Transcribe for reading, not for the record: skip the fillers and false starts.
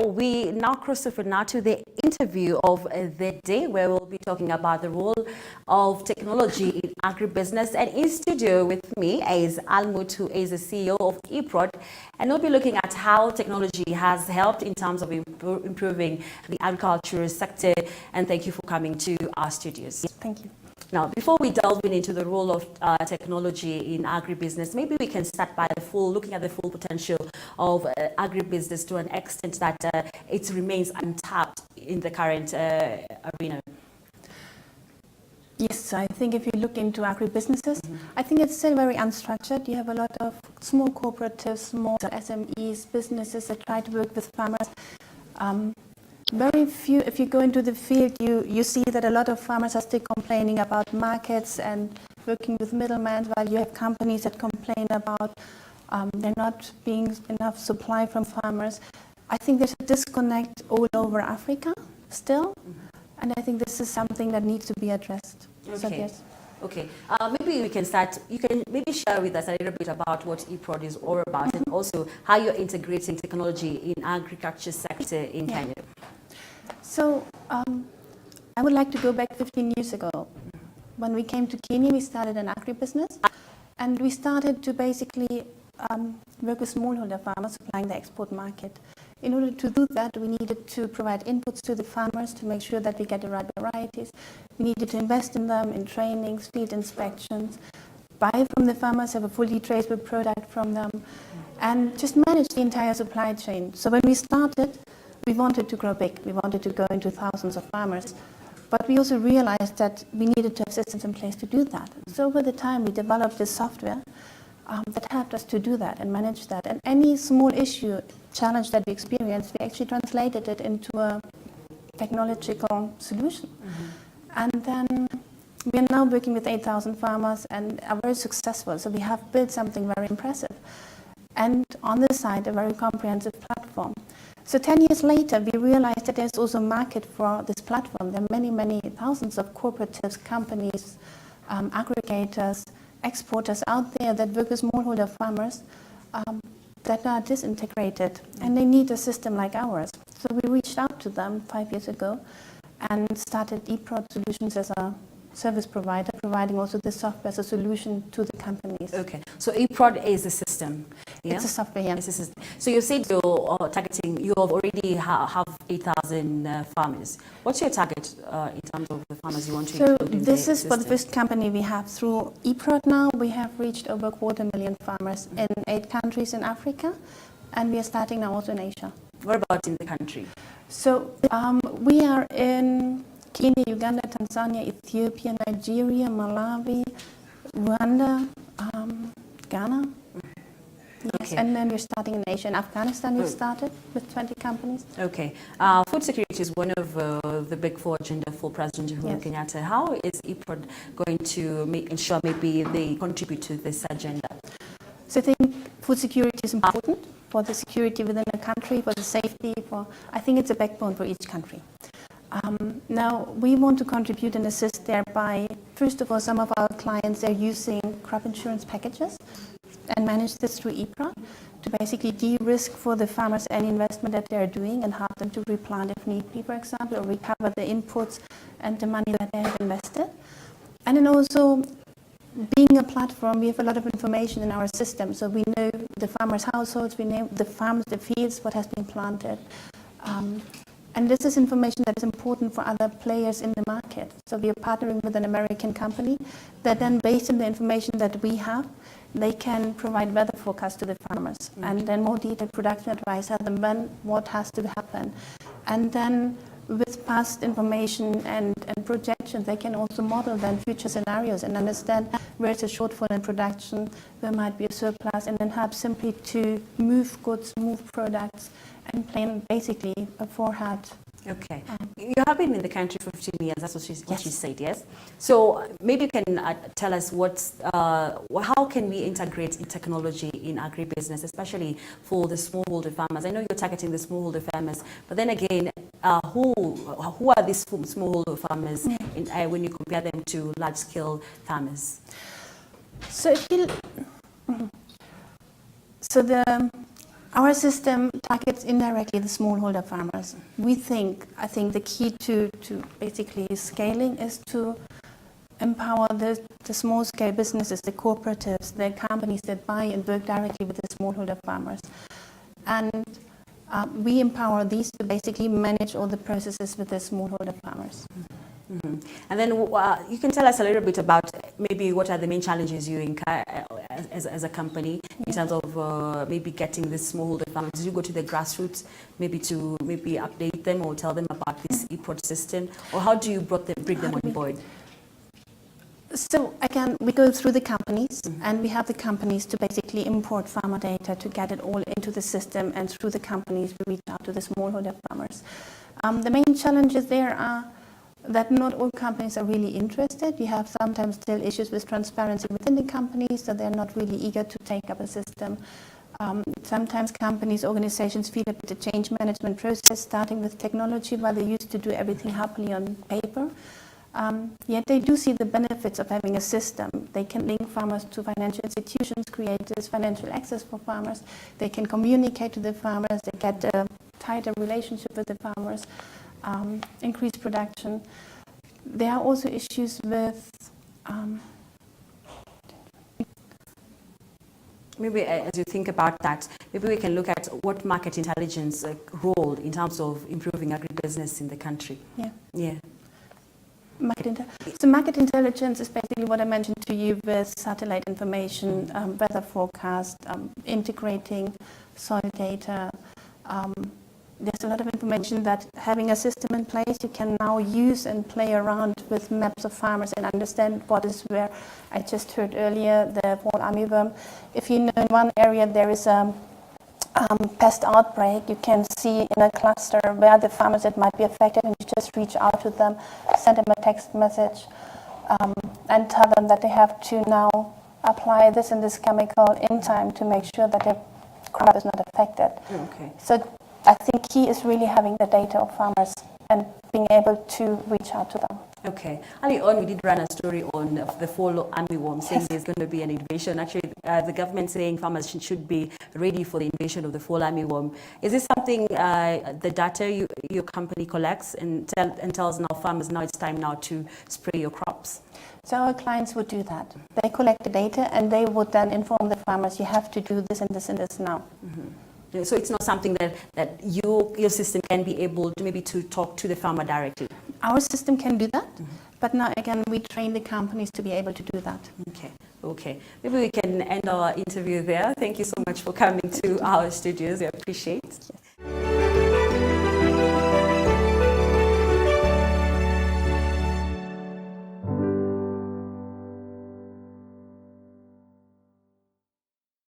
we now cross over now to the interview of the day, where we'll be talking about the role of technology in agribusiness. And in studio with me is Almut, who is the CEO of eProd, and we'll be looking at how technology has helped in terms of improving the agricultural sector. And thank you for coming to our studios. Thank you. Now, before we delve into the role of technology in agribusiness, maybe we can start by looking at the full potential of agribusiness to an extent that it remains untapped in the current arena. Yes, I think if you look into agribusinesses, I think it's still very unstructured. You have a lot of small cooperatives, small SMEs, businesses that try to work with farmers. Very few, if you go into the field, you see that a lot of farmers are still complaining about markets and working with middlemen, while you have companies that complain about there not being enough supply from farmers. I think there's a disconnect all over Africa still, and I think this is something that needs to be addressed. Okay. So, yes. Okay, maybe we can start. You can maybe share with us a little bit about what eProd is all about, and also how you're integrating technology in agriculture sector in Kenya. So I would like to go back 15 years ago. When we came to Kenya, we started an agribusiness, and we started to basically work with smallholder farmers supplying the export market. In order to do that, we needed to provide inputs to the farmers to make sure that we get the right varieties. We needed to invest in them, in trainings, field inspections, buy from the farmers, have a fully traceable product from them, and just manage the entire supply chain. So when we started, we wanted to grow big. We wanted to go into thousands of farmers. But we also realized that we needed to have systems in place to do that. So over the time, we developed this software that helped us to do that and manage that. And any small issue, challenge that we experienced, we actually translated it into a technological solution. And then we are now working with 8,000 farmers and are very successful. So we have built something very impressive. And on this side, a very comprehensive platform. So 10 years later, we realized that there's also a market for this platform. There are many, many thousands of cooperatives, companies, aggregators, exporters out there that work with smallholder farmers that are disintegrated, and they need a system like ours. So we reached out to them 5 years ago and started eProd Solutions as a service provider, providing also the software as a solution to the companies. Okay, so eProd is a system. Yeah? It's a software, yeah. It's a system. So you said you're targeting, you already have 8,000 farmers. What's your target in terms of the farmers you want to include in this the is system? for the first company we have through eProd now. We have reached over 250,000 farmers in 8 countries in Africa, and we are starting now also in Asia. What about in the country? So we are in Kenya, Uganda, Tanzania, Ethiopia, Nigeria, Malawi, Rwanda, Ghana. Yes, Okay. and then we're starting in Asia. In Afghanistan, we've started with 20 companies. Okay. Food security is one of the big four agenda for President Uhuru Kenyatta. How is eProd going to ensure maybe they contribute to this agenda? So I think food security is important for the security within a country, for the safety, I think it's a backbone for each country. Now, we want to contribute and assist there by, first of all, some of our clients are using crop insurance packages and manage this through eProd to basically de-risk for the farmers any investment that they're doing and help them to replant if need be, for example, or recover the inputs and the money that they have invested. And then also, being a platform, we have a lot of information in our system. So we know the farmers' households, we know the farms, the fields, what has been planted. And this is information that is important for other players in the market. So we are partnering with an American company that then, based on the information that we have, they can provide weather forecasts to the farmers and then more detailed production advice, tell them when, what has to happen. And then with past information and projections, they can also model then future scenarios and understand where it's a shortfall in production, there might be a surplus, and then help simply to move goods, move products, and plan basically a forehand. Okay. You have been in the country for 15 years, that's what she said, yes? So maybe you can tell us how can we integrate technology in agribusiness, especially for the smallholder farmers? I know you're targeting the smallholder farmers, but then again, who are these smallholder farmers when you compare them to large-scale farmers? So if you, so the Our system targets indirectly the smallholder farmers. I think the key to basically scaling is to empower the small-scale businesses, the cooperatives, the companies that buy and work directly with the smallholder farmers. And we empower these to basically manage all the processes with the smallholder farmers. Mm-hmm. And then you can tell us a little bit about maybe what are the main challenges you incur as a company in terms of maybe getting this smallholder farmers. Did you go to the grassroots maybe to update them or tell them about this eProd system, or how do you bring them on board? So again, we go through the companies, and we have the companies to basically import farmer data to get it all into the system, and through the companies we reach out to the smallholder farmers. The main challenges there are that not all companies are really interested. You have sometimes still issues with transparency within the companies, so they're not really eager to take up a system. Sometimes companies, organizations feel a bit of change management process starting with technology, while they used to do everything happily on paper. Yet they do see the benefits of having a system. They can link farmers to financial institutions, create this financial access for farmers. They can communicate to the farmers. They get a tighter relationship with the farmers, increase production. There are also issues with maybe as you think about that, maybe we can look at what market intelligence role in terms of improving agribusiness in the country. Yeah. So market intelligence is basically what I mentioned to you with satellite information, weather forecast, integrating soil data. There's a lot of information that having a system in place, you can now use and play around with maps of farmers and understand what is where. I just heard earlier the fall armyworm. If you know in one area there is a pest outbreak, you can see in a cluster where the farmers that might be affected, and you just reach out to them, send them a text message, and tell them that they have to now apply this and this chemical in time to make sure that their crop is not affected. Okay. So I think key is really having the data of farmers and being able to reach out to them. Okay. Early on, we did run a story on the fall armyworm, saying there's going to be an invasion. Actually, the government saying farmers should be ready for the invasion of the fall armyworm. Is this something the data your company collects and tells now farmers now it's time now to spray your crops? So our clients would do that. They collect the data and they would then inform the farmers, you have to do this and this and this now. Mm-hmm. So it's not something that your system can be able to maybe to talk to the farmer directly? Our system can do that, but now again we train the companies to be able to do that. Okay. Maybe we can end our interview there. Thank you so much for coming to our studios. We appreciate it.